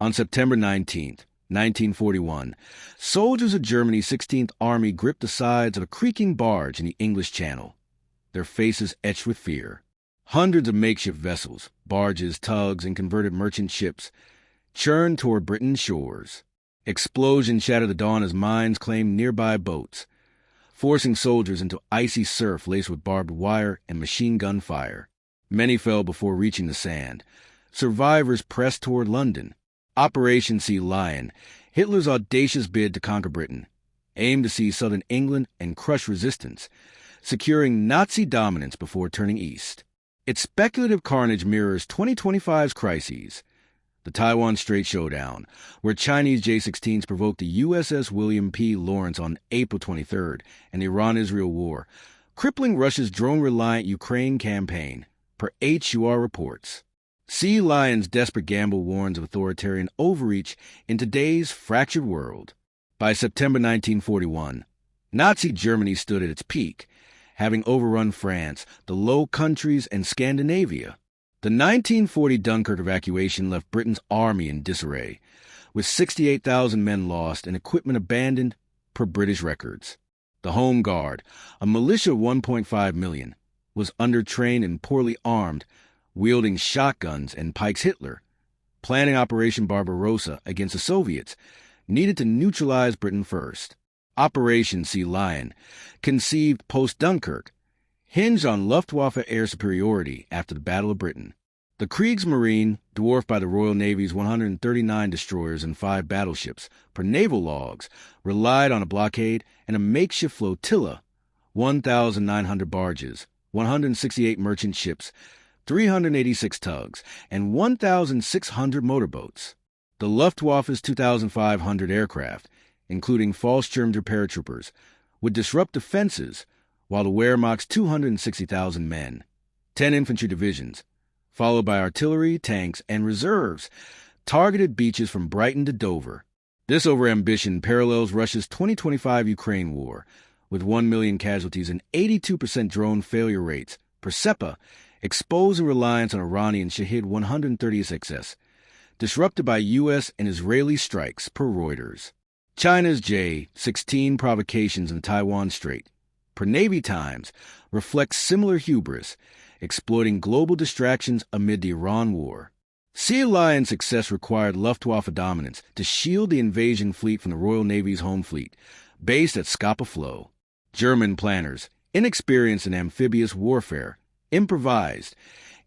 On September 19th, 1941, soldiers of Germany's 16th Army gripped the sides of a creaking barge in the English Channel, their faces etched with fear. Hundreds of makeshift vessels, barges, tugs, and converted merchant ships churned toward Britain's shores. Explosions shattered the dawn as mines claimed nearby boats, forcing soldiers into icy surf laced with barbed wire and machine gun fire. Many fell before reaching the sand. Survivors pressed toward London. Operation Sea Lion, Hitler's audacious bid to conquer Britain, aimed to seize southern England and crush resistance, securing Nazi dominance before turning east. Its speculative carnage mirrors 2025's crises. The Taiwan Strait showdown, where Chinese J-16s provoked the USS William P. Lawrence on April 23rd, and the Iran-Israel war, crippling Russia's drone-reliant Ukraine campaign, per HUR reports. Sea Lion's desperate gamble warns of authoritarian overreach in today's fractured world. By September 1941, Nazi Germany stood at its peak, having overrun France, the Low Countries, and Scandinavia. The 1940 Dunkirk evacuation left Britain's army in disarray, with 68,000 men lost and equipment abandoned per British records. The Home Guard, a militia of 1.5 million, was undertrained and poorly armed, wielding shotguns and Pikes Hitler, planning Operation Barbarossa against the Soviets, needed to neutralize Britain first. Operation Sea Lion, conceived post-Dunkirk, hinged on Luftwaffe air superiority after the Battle of Britain. The Kriegsmarine, dwarfed by the Royal Navy's 139 destroyers and 5 battleships, per naval logs, relied on a blockade and a makeshift flotilla, 1,900 barges, 168 merchant ships, 386 tugs, and 1,600 motorboats. The Luftwaffe's 2,500 aircraft, including Fallschirmjäger paratroopers, would disrupt defenses, while the Wehrmacht's 260,000 men, 10 infantry divisions, followed by artillery, tanks, and reserves, targeted beaches from Brighton to Dover. This overambition parallels Russia's 2025 Ukraine war, with 1 million casualties and 82% drone failure rates per SEPA, exposing reliance on Iranian Shahed 136S, disrupted by U.S. and Israeli strikes per Reuters. China's J-16 provocations in the Taiwan Strait, per Navy Times, reflect similar hubris, exploiting global distractions amid the Iran war. Sea Lion's success required Luftwaffe dominance to shield the invasion fleet from the Royal Navy's home fleet, based at Scapa Flow. German planners, inexperienced in amphibious warfare, improvised.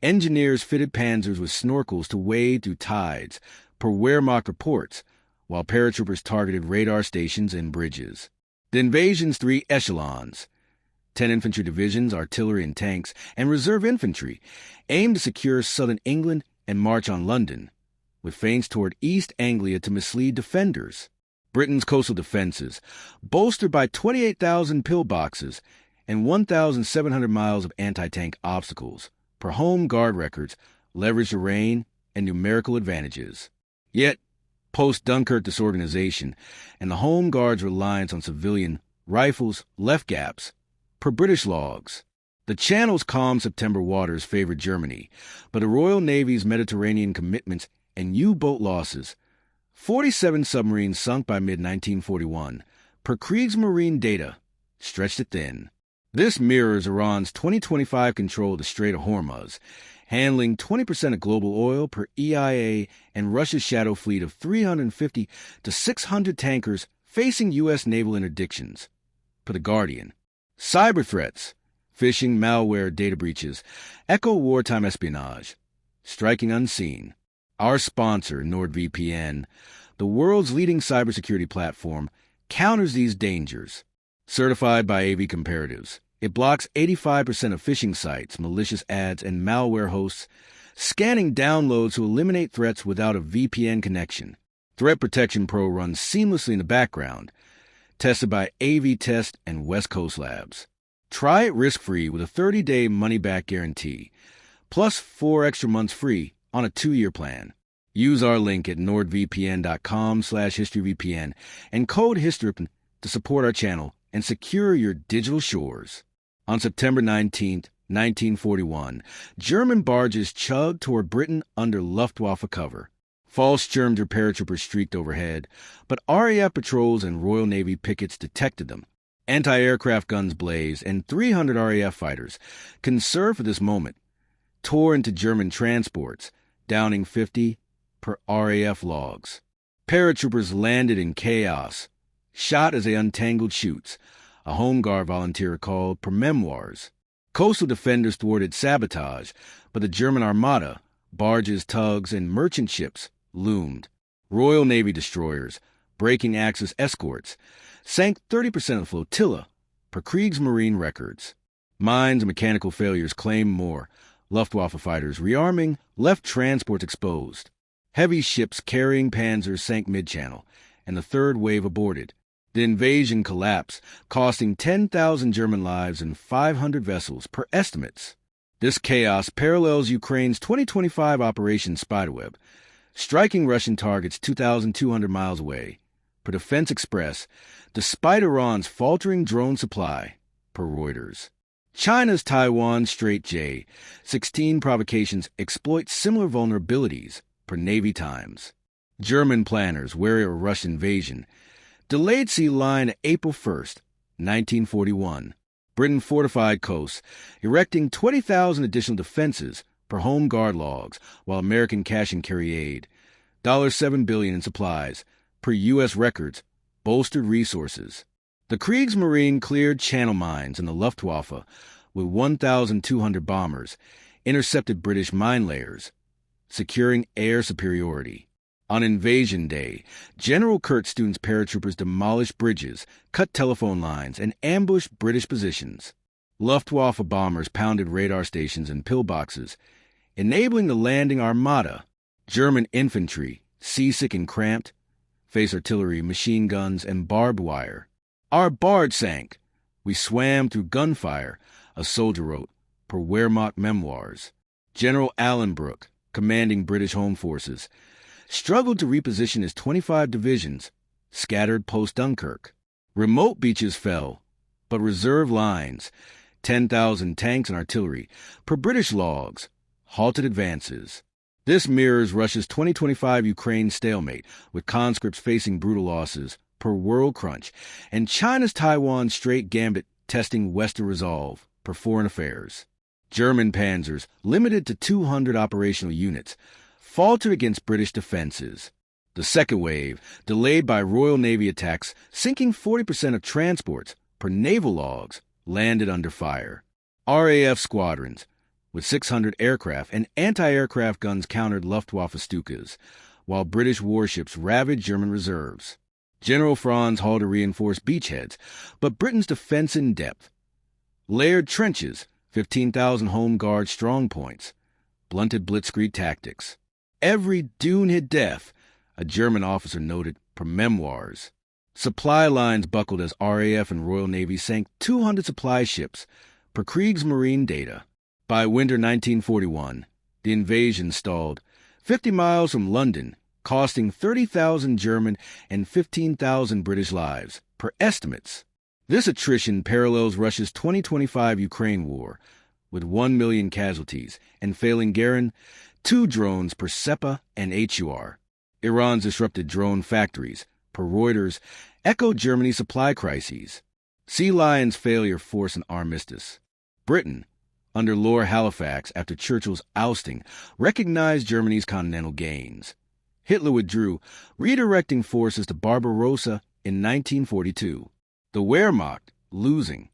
Engineers fitted panzers with snorkels to wade through tides, per Wehrmacht reports, while paratroopers targeted radar stations and bridges. The invasion's 3 echelons, 10 infantry divisions, artillery and tanks, and reserve infantry, aimed to secure southern England and march on London, with feints toward East Anglia to mislead defenders. Britain's coastal defenses, bolstered by 28,000 pillboxes and 1,700 miles of anti-tank obstacles, per Home Guard records, leveraged terrain and numerical advantages. Yet, post-Dunkirk disorganization and the Home Guard's reliance on civilian rifles left gaps, per British logs. The Channel's calm September waters favored Germany, but the Royal Navy's Mediterranean commitments and U-boat losses, 47 submarines sunk by mid-1941, per Kriegsmarine data, stretched it thin. This mirrors Iran's 2025 control of the Strait of Hormuz, handling 20% of global oil per EIA, and Russia's shadow fleet of 350 to 600 tankers facing U.S. naval interdictions, per The Guardian. Cyber threats, phishing, malware, data breaches, echo wartime espionage, striking unseen. Our sponsor, NordVPN, the world's leading cybersecurity platform, counters these dangers. Certified by AV Comparatives, it blocks 85% of phishing sites, malicious ads, and malware hosts, scanning downloads to eliminate threats without a VPN connection. Threat Protection Pro runs seamlessly in the background, tested by AV Test and West Coast Labs. Try it risk-free with a 30-day money-back guarantee, plus 4 extra months free on a 2-year plan. Use our link at nordvpn.com/historyvpn and code HISTORY to support our channel and secure your digital shores. On September 19, 1941, German barges chugged toward Britain under Luftwaffe cover. False German paratroopers streaked overhead, but RAF patrols and Royal Navy pickets detected them. Anti-aircraft guns blazed, and 300 RAF fighters, conserved for this moment, tore into German transports, downing 50 per RAF logs. Paratroopers landed in chaos, shot as they untangled chutes, a Home Guard volunteer called per memoirs. Coastal defenders thwarted sabotage, but the German armada, barges, tugs, and merchant ships loomed. Royal Navy destroyers, breaking Axis escorts, sank 30% of the flotilla, per Kriegsmarine records. Mines and mechanical failures claimed more. Luftwaffe fighters rearming left transports exposed. Heavy ships carrying panzers sank mid-channel, and the third wave aborted. The invasion collapsed, costing 10,000 German lives and 500 vessels per estimates. This chaos parallels Ukraine's 2025 Operation Spiderweb, striking Russian targets 2,200 miles away, per Defense Express, despite Iran's faltering drone supply, per Reuters. China's Taiwan Strait J-16 provocations exploit similar vulnerabilities, per Navy Times. German planners, wary of a Russian invasion, delayed sea line April 1, 1941. Britain fortified coasts, erecting 20,000 additional defenses per Home Guard logs, while American cash and carry aid, $7 billion in supplies, per U.S. records, bolstered resources. The Kriegsmarine cleared channel mines, and the Luftwaffe, with 1,200 bombers, intercepted British mine layers, securing air superiority. On Invasion Day, General Kurtz's paratroopers demolished bridges, cut telephone lines, and ambushed British positions. Luftwaffe bombers pounded radar stations and pillboxes, enabling the landing armada. German infantry, seasick and cramped, face artillery, machine guns, and barbed wire. Our barge sank. We swam through gunfire, a soldier wrote, per Wehrmacht memoirs. General Allenbrook, commanding British Home Forces, struggled to reposition his 25 divisions, scattered post-Dunkirk. Remote beaches fell, but reserve lines, 10,000 tanks and artillery, per British logs, halted advances. This mirrors Russia's 2025 Ukraine stalemate, with conscripts facing brutal losses, per World Crunch, and China's Taiwan Strait gambit testing Western resolve, per Foreign Affairs. German panzers, limited to 200 operational units, faltered against British defenses. The second wave, delayed by Royal Navy attacks, sinking 40% of transports, per naval logs, landed under fire. RAF squadrons, with 600 aircraft and anti-aircraft guns countered Luftwaffe Stukas, while British warships ravaged German reserves. General Franz halted reinforced beachheads, but Britain's defense in depth. Layered trenches, 15,000 Home Guard strongpoints, blunted blitzkrieg tactics. Every dune hid death, a German officer noted per memoirs. Supply lines buckled as RAF and Royal Navy sank 200 supply ships, per Kriegsmarine data. By winter 1941, the invasion stalled 50 miles from London, costing 30,000 German and 15,000 British lives, per estimates. This attrition parallels Russia's 2025 Ukraine war, with 1 million casualties, and failing Garen, 2 drones per SEPA and HUR. Iran's disrupted drone factories, per Reuters, echoed Germany's supply crises. Sea Lion's failure forced an armistice. Britain, under Lord Halifax after Churchill's ousting, recognized Germany's continental gains. Hitler withdrew, redirecting forces to Barbarossa in 1942. The Wehrmacht, losing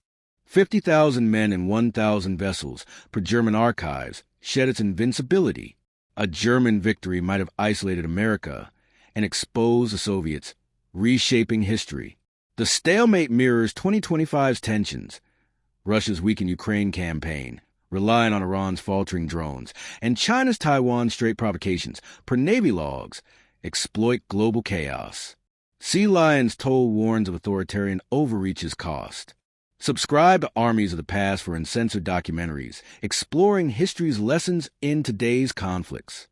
50,000 men and 1,000 vessels, per German archives, shed its invincibility. A German victory might have isolated America and exposed the Soviets, reshaping history. The stalemate mirrors 2025's tensions. Russia's weakened Ukraine campaign, relying on Iran's faltering drones, and China's Taiwan Strait provocations, per Navy logs, exploit global chaos. Sea Lion's toll warns of authoritarian overreach's cost. Subscribe to Armies of the Past for uncensored documentaries, exploring history's lessons in today's conflicts.